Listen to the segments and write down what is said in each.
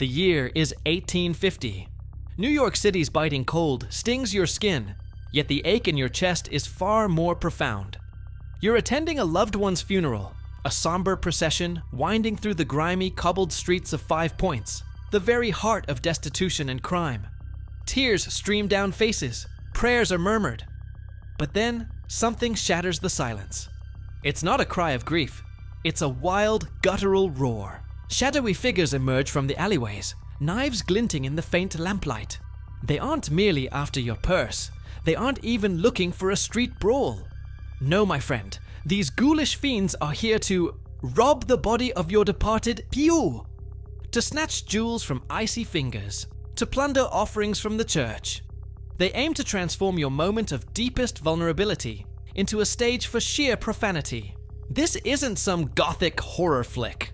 The year is 1850. New York City's biting cold stings your skin, yet the ache in your chest is far more profound. You're attending a loved one's funeral, a somber procession winding through the grimy, cobbled streets of 5 Points, the very heart of destitution and crime. Tears stream down faces, prayers are murmured. But then, something shatters the silence. It's not a cry of grief, it's a wild, guttural roar. Shadowy figures emerge from the alleyways, knives glinting in the faint lamplight. They aren't merely after your purse, they aren't even looking for a street brawl. No, my friend, these ghoulish fiends are here to rob the body of your departed pew, to snatch jewels from icy fingers, to plunder offerings from the church. They aim to transform your moment of deepest vulnerability into a stage for sheer profanity. This isn't some gothic horror flick.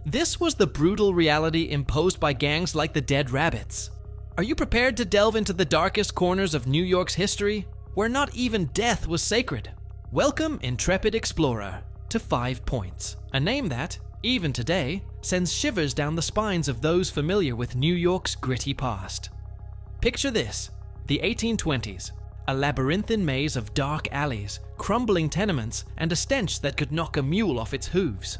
This was the brutal reality imposed by gangs like the Dead Rabbits. Are you prepared to delve into the darkest corners of New York's history, where not even death was sacred? Welcome, intrepid explorer, to 5 Points, a name that, even today, sends shivers down the spines of those familiar with New York's gritty past. Picture this, the 1820s, a labyrinthine maze of dark alleys, crumbling tenements, and a stench that could knock a mule off its hooves.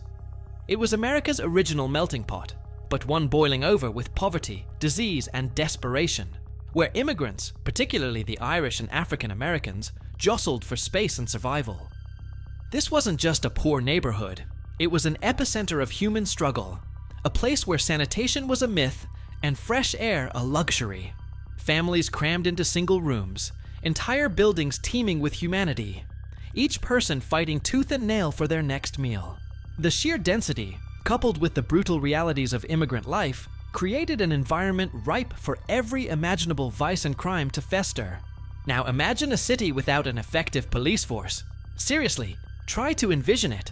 It was America's original melting pot, but one boiling over with poverty, disease, and desperation, where immigrants, particularly the Irish and African Americans, jostled for space and survival. This wasn't just a poor neighborhood, it was an epicenter of human struggle, a place where sanitation was a myth and fresh air a luxury. Families crammed into single rooms, entire buildings teeming with humanity, each person fighting tooth and nail for their next meal. The sheer density, coupled with the brutal realities of immigrant life, created an environment ripe for every imaginable vice and crime to fester. Now imagine a city without an effective police force. Seriously, try to envision it.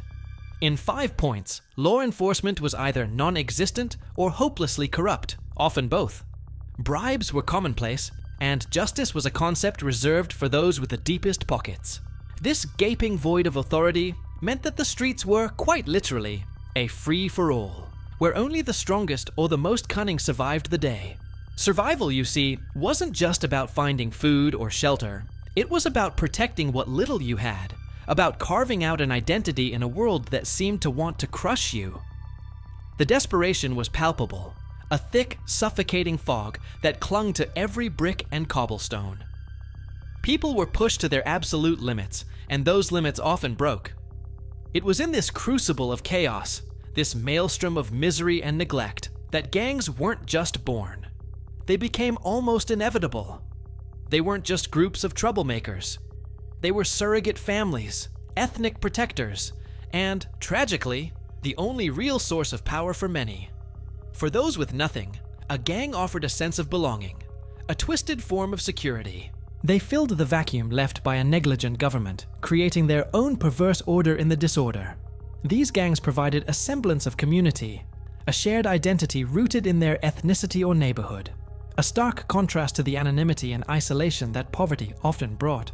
In 5 Points, law enforcement was either non-existent or hopelessly corrupt, often both. Bribes were commonplace, and justice was a concept reserved for those with the deepest pockets. This gaping void of authority meant that the streets were, quite literally, a free-for-all, where only the strongest or the most cunning survived the day. Survival, you see, wasn't just about finding food or shelter. It was about protecting what little you had, about carving out an identity in a world that seemed to want to crush you. The desperation was palpable, a thick, suffocating fog that clung to every brick and cobblestone. People were pushed to their absolute limits, and those limits often broke. It was in this crucible of chaos, this maelstrom of misery and neglect, that gangs weren't just born. They became almost inevitable. They weren't just groups of troublemakers. They were surrogate families, ethnic protectors, and, tragically, the only real source of power for many. For those with nothing, a gang offered a sense of belonging, a twisted form of security. They filled the vacuum left by a negligent government, creating their own perverse order in the disorder. These gangs provided a semblance of community, a shared identity rooted in their ethnicity or neighborhood, a stark contrast to the anonymity and isolation that poverty often brought.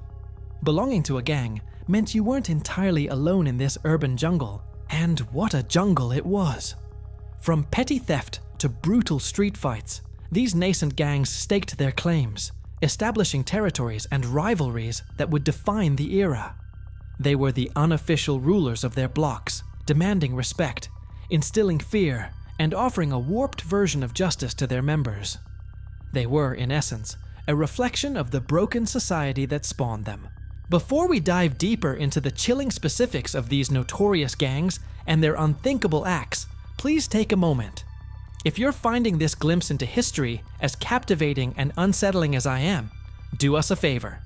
Belonging to a gang meant you weren't entirely alone in this urban jungle, and what a jungle it was. From petty theft to brutal street fights, these nascent gangs staked their claims, establishing territories and rivalries that would define the era. They were the unofficial rulers of their blocks, demanding respect, instilling fear, and offering a warped version of justice to their members. They were, in essence, a reflection of the broken society that spawned them. Before we dive deeper into the chilling specifics of these notorious gangs and their unthinkable acts, please take a moment. If you're finding this glimpse into history as captivating and unsettling as I am, do us a favor.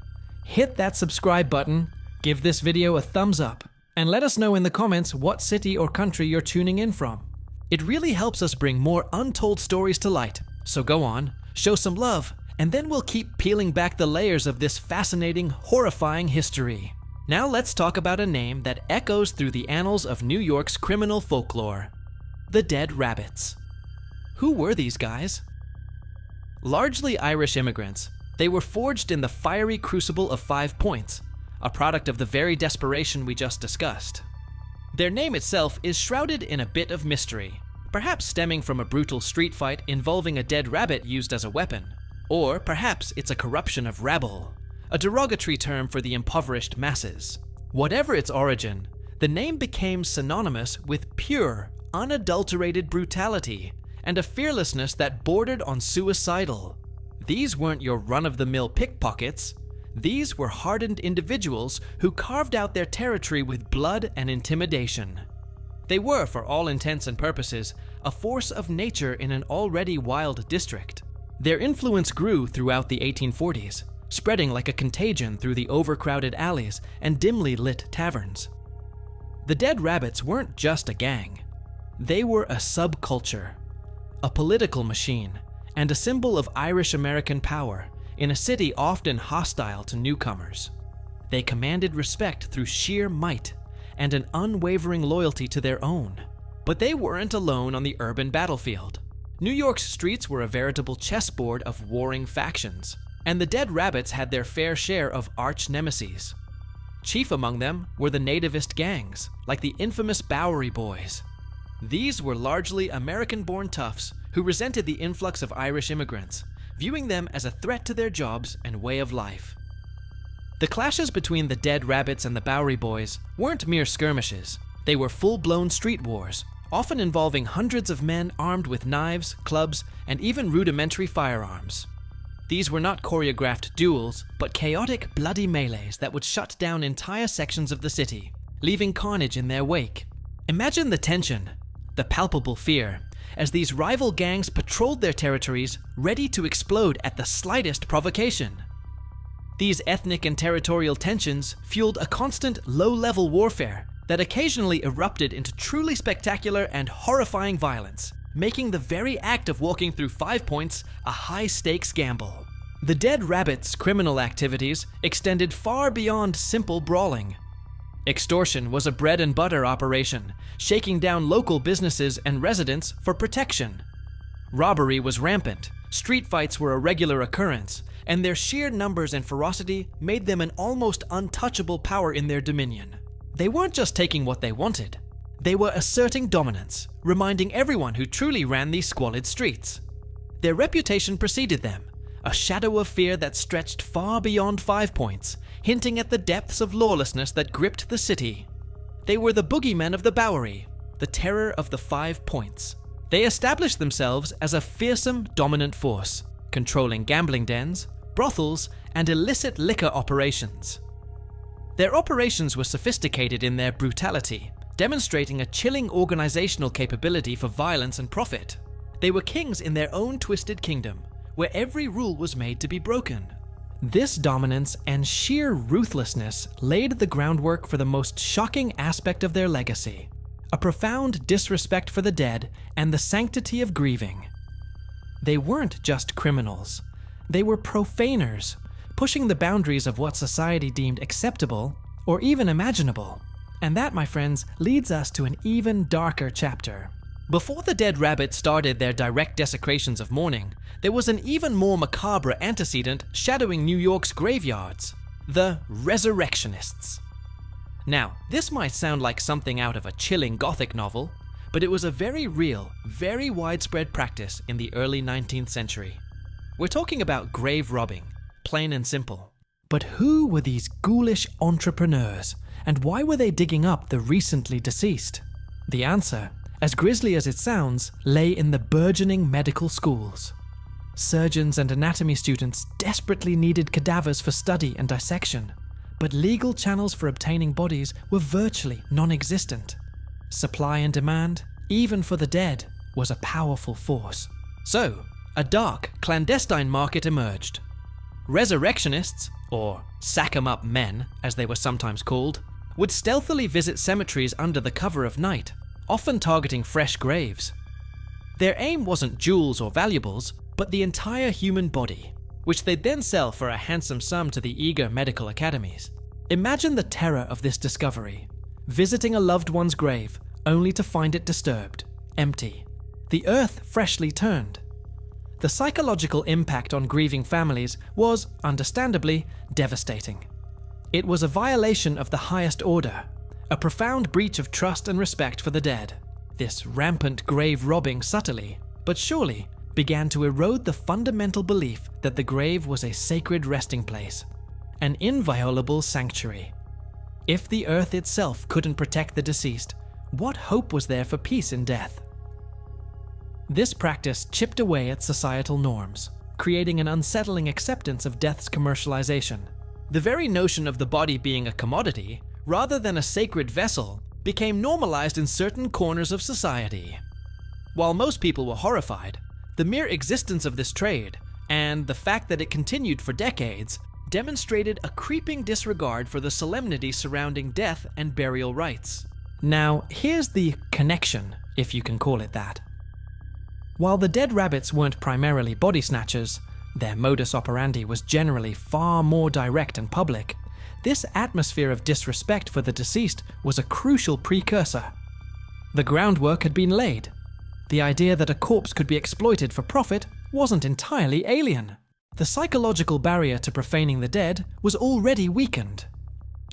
Hit that subscribe button, give this video a thumbs up, and let us know in the comments what city or country you're tuning in from. It really helps us bring more untold stories to light, so go on, show some love, and then we'll keep peeling back the layers of this fascinating, horrifying history. Now let's talk about a name that echoes through the annals of New York's criminal folklore: the Dead Rabbits. Who were these guys? Largely Irish immigrants, they were forged in the fiery crucible of 5 Points, a product of the very desperation we just discussed. Their name itself is shrouded in a bit of mystery, perhaps stemming from a brutal street fight involving a dead rabbit used as a weapon. Or perhaps it's a corruption of rabble, a derogatory term for the impoverished masses. Whatever its origin, the name became synonymous with pure, unadulterated brutality and a fearlessness that bordered on suicidal. These weren't your run-of-the-mill pickpockets. These were hardened individuals who carved out their territory with blood and intimidation. They were, for all intents and purposes, a force of nature in an already wild district. Their influence grew throughout the 1840s, spreading like a contagion through the overcrowded alleys and dimly lit taverns. The Dead Rabbits weren't just a gang. They were a subculture, a political machine, and a symbol of Irish-American power in a city often hostile to newcomers. They commanded respect through sheer might and an unwavering loyalty to their own. But they weren't alone on the urban battlefield. New York's streets were a veritable chessboard of warring factions, and the Dead Rabbits had their fair share of arch-nemeses. Chief among them were the nativist gangs, like the infamous Bowery Boys. These were largely American-born toughs who resented the influx of Irish immigrants, viewing them as a threat to their jobs and way of life. The clashes between the Dead Rabbits and the Bowery Boys weren't mere skirmishes. They were full-blown street wars, often involving hundreds of men armed with knives, clubs, and even rudimentary firearms. These were not choreographed duels, but chaotic, bloody melees that would shut down entire sections of the city, leaving carnage in their wake. Imagine the tension, the palpable fear, as these rival gangs patrolled their territories, ready to explode at the slightest provocation. These ethnic and territorial tensions fueled a constant low-level warfare that occasionally erupted into truly spectacular and horrifying violence, making the very act of walking through 5 Points a high-stakes gamble. The Dead Rabbits' criminal activities extended far beyond simple brawling. Extortion was a bread-and-butter operation, shaking down local businesses and residents for protection. Robbery was rampant, street fights were a regular occurrence, and their sheer numbers and ferocity made them an almost untouchable power in their dominion. They weren't just taking what they wanted. They were asserting dominance, reminding everyone who truly ran these squalid streets. Their reputation preceded them, a shadow of fear that stretched far beyond 5 Points, hinting at the depths of lawlessness that gripped the city. They were the boogeymen of the Bowery, the terror of the 5 Points. They established themselves as a fearsome, dominant force, controlling gambling dens, brothels, and illicit liquor operations. Their operations were sophisticated in their brutality, demonstrating a chilling organizational capability for violence and profit. They were kings in their own twisted kingdom, where every rule was made to be broken. This dominance and sheer ruthlessness laid the groundwork for the most shocking aspect of their legacy, a profound disrespect for the dead and the sanctity of grieving. They weren't just criminals. They were profaners, pushing the boundaries of what society deemed acceptable or even imaginable. And that, my friends, leads us to an even darker chapter. Before the Dead Rabbits started their direct desecrations of mourning, there was an even more macabre antecedent shadowing New York's graveyards: the resurrectionists. Now, this might sound like something out of a chilling Gothic novel, but it was a very real, very widespread practice in the early 19th century. We're talking about grave robbing, plain and simple. But who were these ghoulish entrepreneurs, and why were they digging up the recently deceased? The answer, as grisly as it sounds, lay in the burgeoning medical schools. Surgeons and anatomy students desperately needed cadavers for study and dissection, but legal channels for obtaining bodies were virtually non-existent. Supply and demand, even for the dead, was a powerful force. So, a dark, clandestine market emerged. Resurrectionists, or sack-em-up men, as they were sometimes called, would stealthily visit cemeteries under the cover of night, often targeting fresh graves. Their aim wasn't jewels or valuables, but the entire human body, which they'd then sell for a handsome sum to the eager medical academies. Imagine the terror of this discovery, visiting a loved one's grave only to find it disturbed, empty, the earth freshly turned. The psychological impact on grieving families was, understandably, devastating. It was a violation of the highest order, a profound breach of trust and respect for the dead. This rampant grave robbing subtly, but surely, began to erode the fundamental belief that the grave was a sacred resting place, an inviolable sanctuary. If the earth itself couldn't protect the deceased, what hope was there for peace in death? This practice chipped away at societal norms, creating an unsettling acceptance of death's commercialization. The very notion of the body being a commodity, rather than a sacred vessel, became normalized in certain corners of society. While most people were horrified, the mere existence of this trade, and the fact that it continued for decades, demonstrated a creeping disregard for the solemnity surrounding death and burial rites. Now, here's the connection, if you can call it that. While the dead rabbits weren't primarily body snatchers, their modus operandi was generally far more direct and public. This atmosphere of disrespect for the deceased was a crucial precursor. The groundwork had been laid. The idea that a corpse could be exploited for profit wasn't entirely alien. The psychological barrier to profaning the dead was already weakened.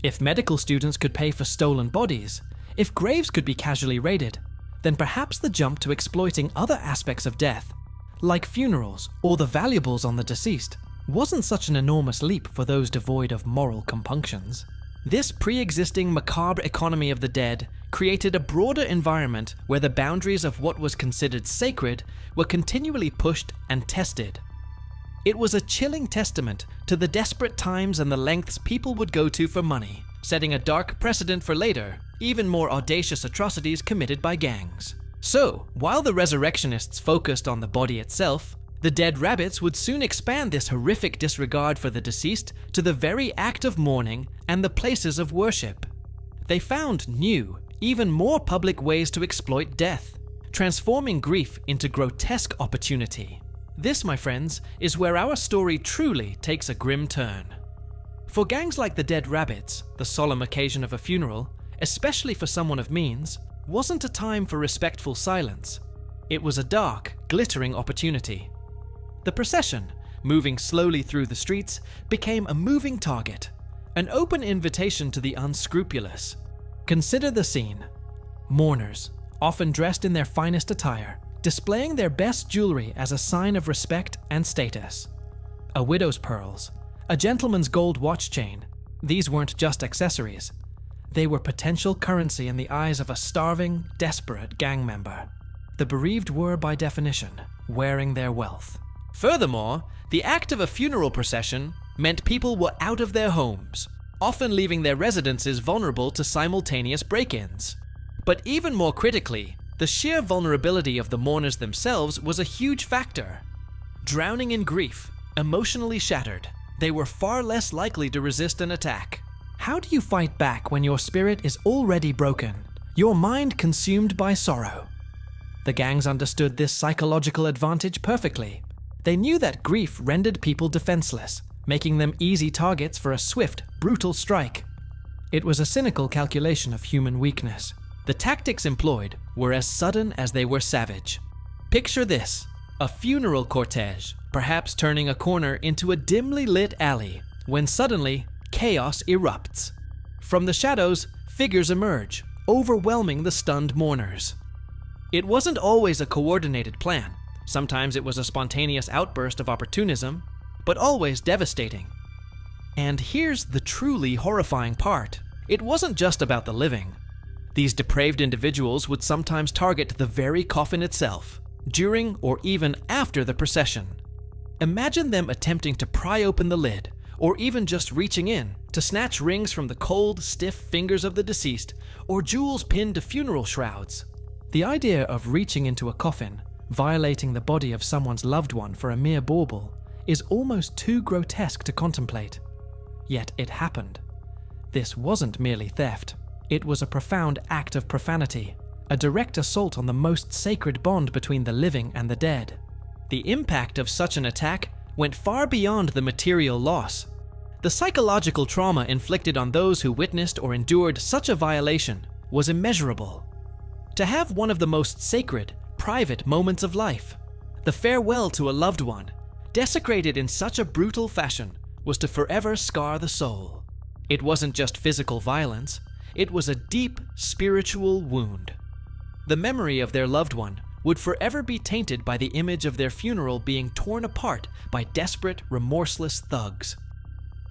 If medical students could pay for stolen bodies, if graves could be casually raided, then perhaps the jump to exploiting other aspects of death, like funerals or the valuables on the deceased, wasn't such an enormous leap for those devoid of moral compunctions. This pre-existing macabre economy of the dead created a broader environment where the boundaries of what was considered sacred were continually pushed and tested. It was a chilling testament to the desperate times and the lengths people would go to for money, setting a dark precedent for later, even more audacious atrocities committed by gangs. So, while the resurrectionists focused on the body itself, the dead rabbits would soon expand this horrific disregard for the deceased to the very act of mourning and the places of worship. They found new, even more public ways to exploit death, transforming grief into grotesque opportunity. This, my friends, is where our story truly takes a grim turn. For gangs like the Dead Rabbits, the solemn occasion of a funeral, especially for someone of means, wasn't a time for respectful silence. It was a dark, glittering opportunity. The procession, moving slowly through the streets, became a moving target, an open invitation to the unscrupulous. Consider the scene. Mourners, often dressed in their finest attire, displaying their best jewelry as a sign of respect and status. A widow's pearls, a gentleman's gold watch chain. These weren't just accessories. They were potential currency in the eyes of a starving, desperate gang member. The bereaved were, by definition, wearing their wealth. Furthermore, the act of a funeral procession meant people were out of their homes, often leaving their residences vulnerable to simultaneous break-ins. But even more critically, the sheer vulnerability of the mourners themselves was a huge factor. Drowning in grief, emotionally shattered, they were far less likely to resist an attack. How do you fight back when your spirit is already broken, your mind consumed by sorrow? The gangs understood this psychological advantage perfectly. They knew that grief rendered people defenseless, making them easy targets for a swift, brutal strike. It was a cynical calculation of human weakness. The tactics employed were as sudden as they were savage. Picture this: a funeral cortege, perhaps turning a corner into a dimly lit alley, when suddenly, chaos erupts. From the shadows, figures emerge, overwhelming the stunned mourners. It wasn't always a coordinated plan. Sometimes it was a spontaneous outburst of opportunism, but always devastating. And here's the truly horrifying part. It wasn't just about the living. These depraved individuals would sometimes target the very coffin itself, during or even after the procession. Imagine them attempting to pry open the lid, or even just reaching in to snatch rings from the cold, stiff fingers of the deceased, or jewels pinned to funeral shrouds. The idea of reaching into a coffin, violating the body of someone's loved one for a mere bauble, is almost too grotesque to contemplate. Yet it happened. This wasn't merely theft. It was a profound act of profanity, a direct assault on the most sacred bond between the living and the dead. The impact of such an attack went far beyond the material loss. The psychological trauma inflicted on those who witnessed or endured such a violation was immeasurable. To have one of the most sacred, private moments of life, the farewell to a loved one, desecrated in such a brutal fashion, was to forever scar the soul. It wasn't just physical violence, it was a deep spiritual wound. The memory of their loved one would forever be tainted by the image of their funeral being torn apart by desperate, remorseless thugs.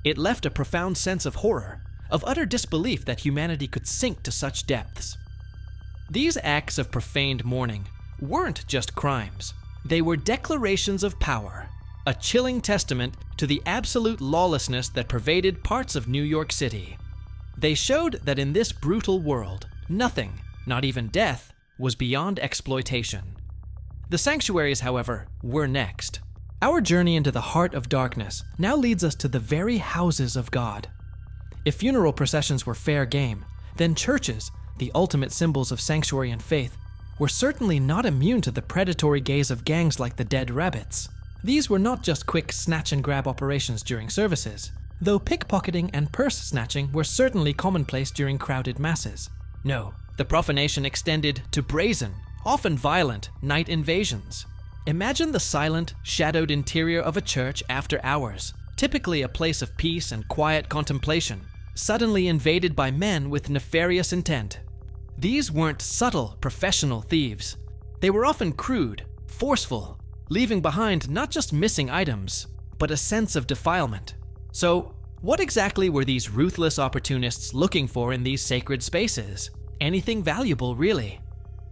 It left a profound sense of horror, of utter disbelief that humanity could sink to such depths. These acts of profaned mourning weren't just crimes. They were declarations of power, a chilling testament to the absolute lawlessness that pervaded parts of New York City. They showed that in this brutal world, nothing, not even death, was beyond exploitation. The sanctuaries, however, were next. Our journey into the heart of darkness now leads us to the very houses of God. If funeral processions were fair game, then churches, the ultimate symbols of sanctuary and faith, were certainly not immune to the predatory gaze of gangs like the Dead Rabbits. These were not just quick snatch-and-grab operations during services, though pickpocketing and purse snatching were certainly commonplace during crowded masses. No, the profanation extended to brazen, often violent, night invasions. Imagine the silent, shadowed interior of a church after hours, typically a place of peace and quiet contemplation, suddenly invaded by men with nefarious intent. These weren't subtle, professional thieves. They were often crude, forceful, leaving behind not just missing items, but a sense of defilement. So, what exactly were these ruthless opportunists looking for in these sacred spaces? Anything valuable, really.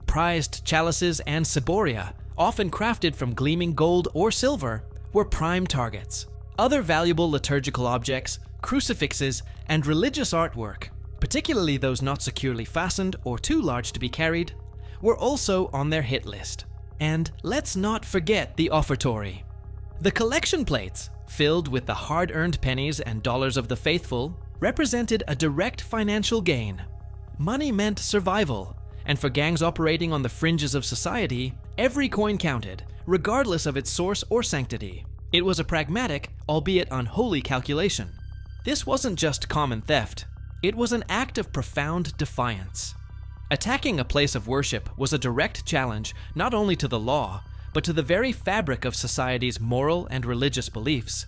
Prized chalices and ciboria, often crafted from gleaming gold or silver, were prime targets. Other valuable liturgical objects, crucifixes, and religious artwork, particularly those not securely fastened or too large to be carried, were also on their hit list. And let's not forget the offertory. The collection plates, filled with the hard-earned pennies and dollars of the faithful, represented a direct financial gain. Money meant survival, and for gangs operating on the fringes of society, every coin counted, regardless of its source or sanctity. It was a pragmatic, albeit unholy calculation. This wasn't just common theft. It was an act of profound defiance. Attacking a place of worship was a direct challenge not only to the law, but to the very fabric of society's moral and religious beliefs.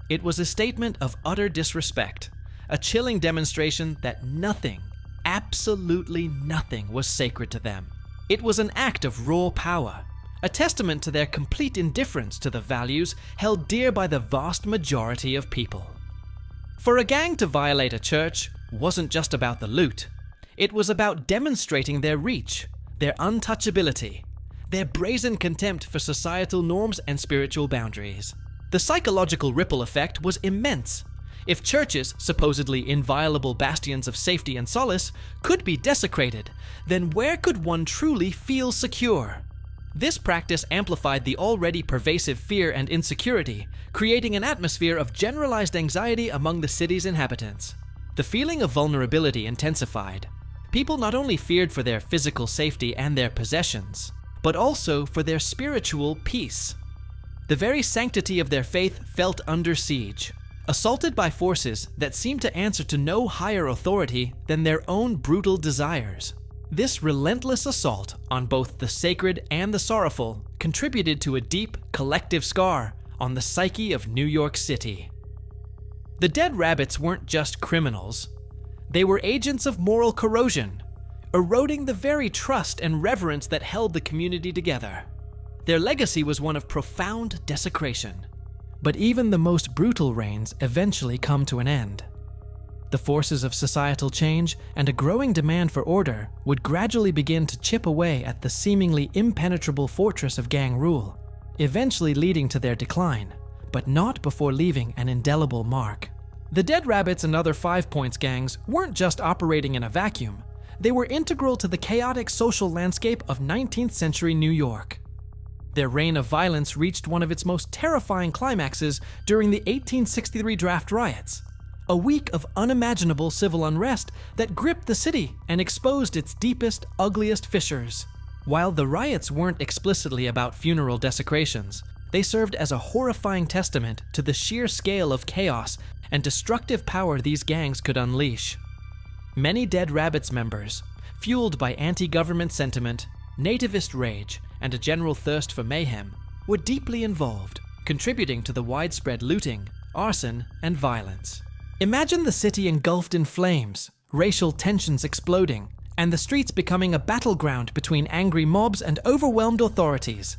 It was a statement of utter disrespect, a chilling demonstration that nothing, absolutely nothing, was sacred to them. It was an act of raw power, a testament to their complete indifference to the values held dear by the vast majority of people. For a gang to violate a church wasn't just about the loot. It was about demonstrating their reach, their untouchability, their brazen contempt for societal norms and spiritual boundaries. The psychological ripple effect was immense. If churches, supposedly inviolable bastions of safety and solace, could be desecrated, then where could one truly feel secure? This practice amplified the already pervasive fear and insecurity, creating an atmosphere of generalized anxiety among the city's inhabitants. The feeling of vulnerability intensified. People not only feared for their physical safety and their possessions, but also for their spiritual peace. The very sanctity of their faith felt under siege, assaulted by forces that seemed to answer to no higher authority than their own brutal desires. This relentless assault on both the sacred and the sorrowful contributed to a deep, collective scar on the psyche of New York City. The Dead Rabbits weren't just criminals. They were agents of moral corrosion, eroding the very trust and reverence that held the community together. Their legacy was one of profound desecration. But even the most brutal reigns eventually come to an end. The forces of societal change and a growing demand for order would gradually begin to chip away at the seemingly impenetrable fortress of gang rule, eventually leading to their decline, but not before leaving an indelible mark. The Dead Rabbits and other Five Points gangs weren't just operating in a vacuum. They were integral to the chaotic social landscape of 19th century New York. Their reign of violence reached one of its most terrifying climaxes during the 1863 draft riots, a week of unimaginable civil unrest that gripped the city and exposed its deepest, ugliest fissures. While the riots weren't explicitly about funeral desecrations, they served as a horrifying testament to the sheer scale of chaos and destructive power these gangs could unleash. Many Dead Rabbits members, fueled by anti-government sentiment, nativist rage, and a general thirst for mayhem, were deeply involved, contributing to the widespread looting, arson, and violence. Imagine the city engulfed in flames, racial tensions exploding, and the streets becoming a battleground between angry mobs and overwhelmed authorities.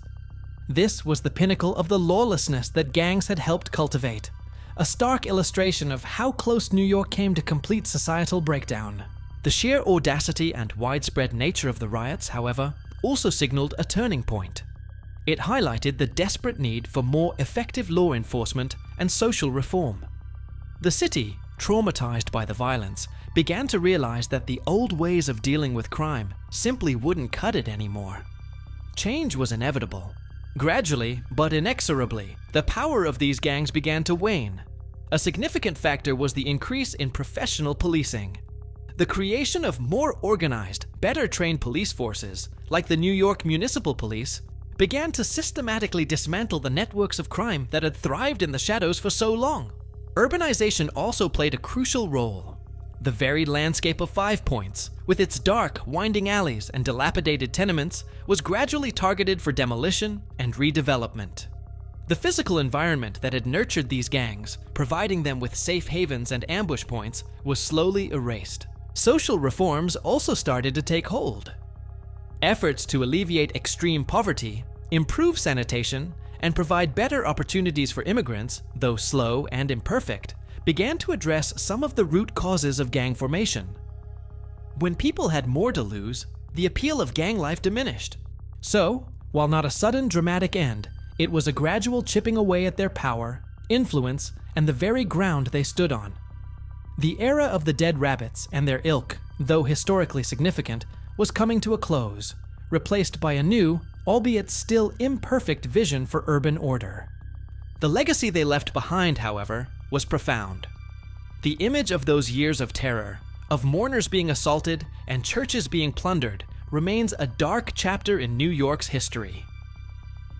This was the pinnacle of the lawlessness that gangs had helped cultivate, a stark illustration of how close New York came to complete societal breakdown. The sheer audacity and widespread nature of the riots, however, also signaled a turning point. It highlighted the desperate need for more effective law enforcement and social reform. The city, traumatized by the violence, began to realize that the old ways of dealing with crime simply wouldn't cut it anymore. Change was inevitable. Gradually, but inexorably, the power of these gangs began to wane. A significant factor was the increase in professional policing. The creation of more organized, better trained police forces, like the New York Municipal Police, began to systematically dismantle the networks of crime that had thrived in the shadows for so long. Urbanization also played a crucial role. The varied landscape of Five Points, with its dark, winding alleys and dilapidated tenements, was gradually targeted for demolition and redevelopment. The physical environment that had nurtured these gangs, providing them with safe havens and ambush points, was slowly erased. Social reforms also started to take hold. Efforts to alleviate extreme poverty, improve sanitation, and provide better opportunities for immigrants, though slow and imperfect, began to address some of the root causes of gang formation. When people had more to lose, the appeal of gang life diminished. So, while not a sudden dramatic end, it was a gradual chipping away at their power, influence, and the very ground they stood on. The era of the Dead Rabbits and their ilk, though historically significant, was coming to a close, replaced by a new, albeit still imperfect vision for urban order. The legacy they left behind, however, was profound. The image of those years of terror, of mourners being assaulted and churches being plundered, remains a dark chapter in New York's history.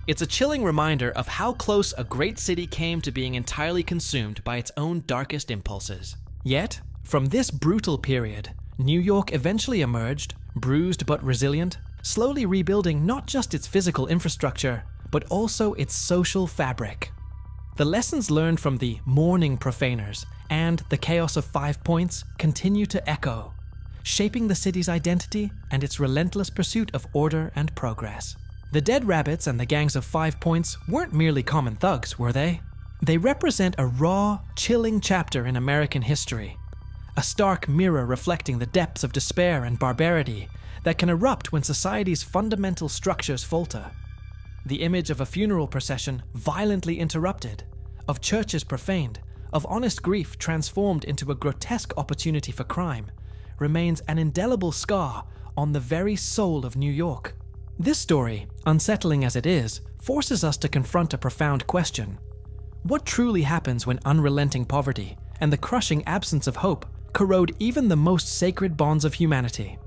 It's a chilling reminder of how close a great city came to being entirely consumed by its own darkest impulses. Yet, from this brutal period, New York eventually emerged, bruised but resilient, slowly rebuilding not just its physical infrastructure, but also its social fabric. The lessons learned from the mourning profaners and the chaos of 5 Points continue to echo, shaping the city's identity and its relentless pursuit of order and progress. The Dead Rabbits and the gangs of 5 Points weren't merely common thugs, were they? They represent a raw, chilling chapter in American history, a stark mirror reflecting the depths of despair and barbarity that can erupt when society's fundamental structures falter. The image of a funeral procession violently interrupted, of churches profaned, of honest grief transformed into a grotesque opportunity for crime, remains an indelible scar on the very soul of New York. This story, unsettling as it is, forces us to confront a profound question. What truly happens when unrelenting poverty and the crushing absence of hope corrode even the most sacred bonds of humanity?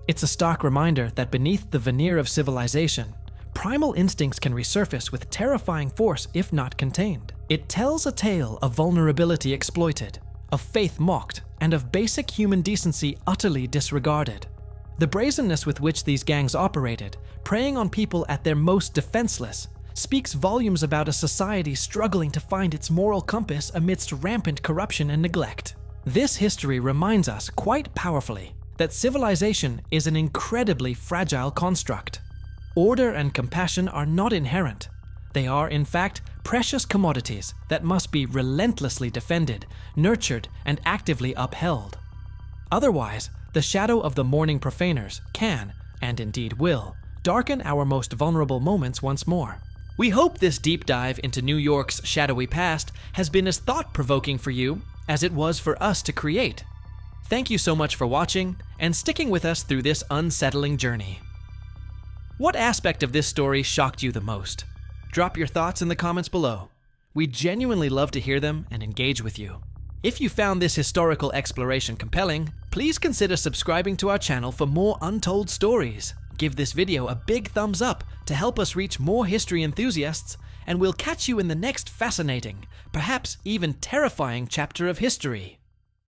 It's a stark reminder that beneath the veneer of civilization, primal instincts can resurface with terrifying force if not contained. It tells a tale of vulnerability exploited, of faith mocked, and of basic human decency utterly disregarded. The brazenness with which these gangs operated, preying on people at their most defenseless, speaks volumes about a society struggling to find its moral compass amidst rampant corruption and neglect. This history reminds us quite powerfully that civilization is an incredibly fragile construct. Order and compassion are not inherent. They are, in fact, precious commodities that must be relentlessly defended, nurtured, and actively upheld. Otherwise, the shadow of the mourning profaners can, and indeed will, darken our most vulnerable moments once more. We hope this deep dive into New York's shadowy past has been as thought-provoking for you as it was for us to create. Thank you so much for watching and sticking with us through this unsettling journey. What aspect of this story shocked you the most? Drop your thoughts in the comments below. We genuinely love to hear them and engage with you. If you found this historical exploration compelling, please consider subscribing to our channel for more untold stories. Give this video a big thumbs up to help us reach more history enthusiasts, and we'll catch you in the next fascinating, perhaps even terrifying chapter of history.